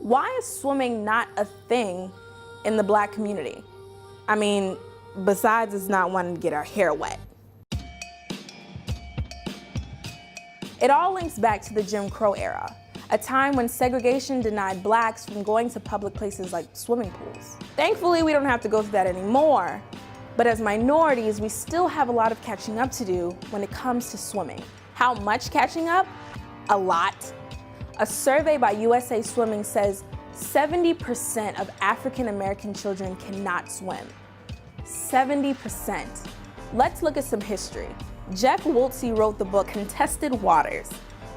Why is swimming not a thing in the Black community? I mean, besides us not wanting to get our hair wet. It all links back to the Jim Crow era, a time when segregation denied Blacks from going to public places like swimming pools. Thankfully, we don't have to go through that anymore, but as minorities, we still have a lot of catching up to do when it comes to swimming. How much catching up? A lot. A survey by USA Swimming says 70% of African American children cannot swim. 70%. Let's look at some history. Jeff Wiltsey wrote the book Contested Waters.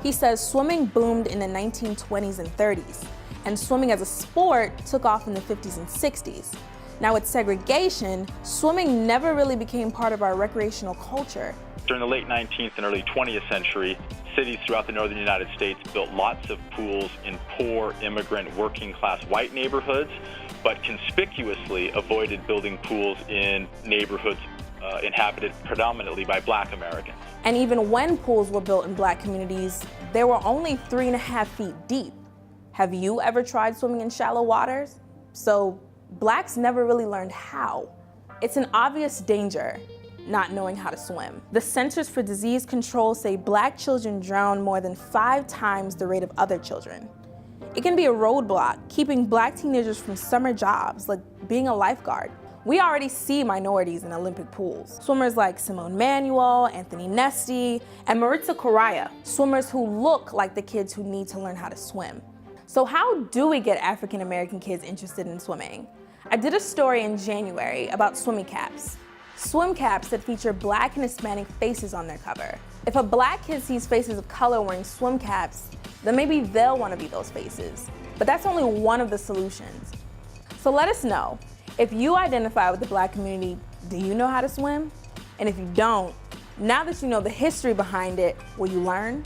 He says swimming boomed in the 1920s and 30s, and swimming as a sport took off in the 50s and 60s. Now with segregation, swimming never really became part of our recreational culture. During the late 19th and early 20th century, cities throughout the northern United States built lots of pools in poor, immigrant, working-class white neighborhoods, but conspicuously avoided building pools in neighborhoods inhabited predominantly by Black Americans. And even when pools were built in Black communities, they were only 3.5 feet deep. Have you ever tried swimming in shallow waters? So Blacks never really learned how. It's an obvious danger, not knowing how to swim. The Centers for Disease Control say Black children drown more than 5 times the rate of other children. It can be a roadblock, keeping Black teenagers from summer jobs like being a lifeguard. We already see minorities in Olympic pools. Swimmers like Simone Manuel, Anthony Nesty, and Maritza Correa, swimmers who look like the kids who need to learn how to swim. So how do we get African American kids interested in swimming? I did a story in January about swimming caps. Swim caps that feature Black and Hispanic faces on their cover. If a Black kid sees faces of color wearing swim caps, then maybe they'll want to be those faces. But that's only one of the solutions. So let us know. If you identify with the Black community, do you know how to swim? And if you don't, now that you know the history behind it, will you learn?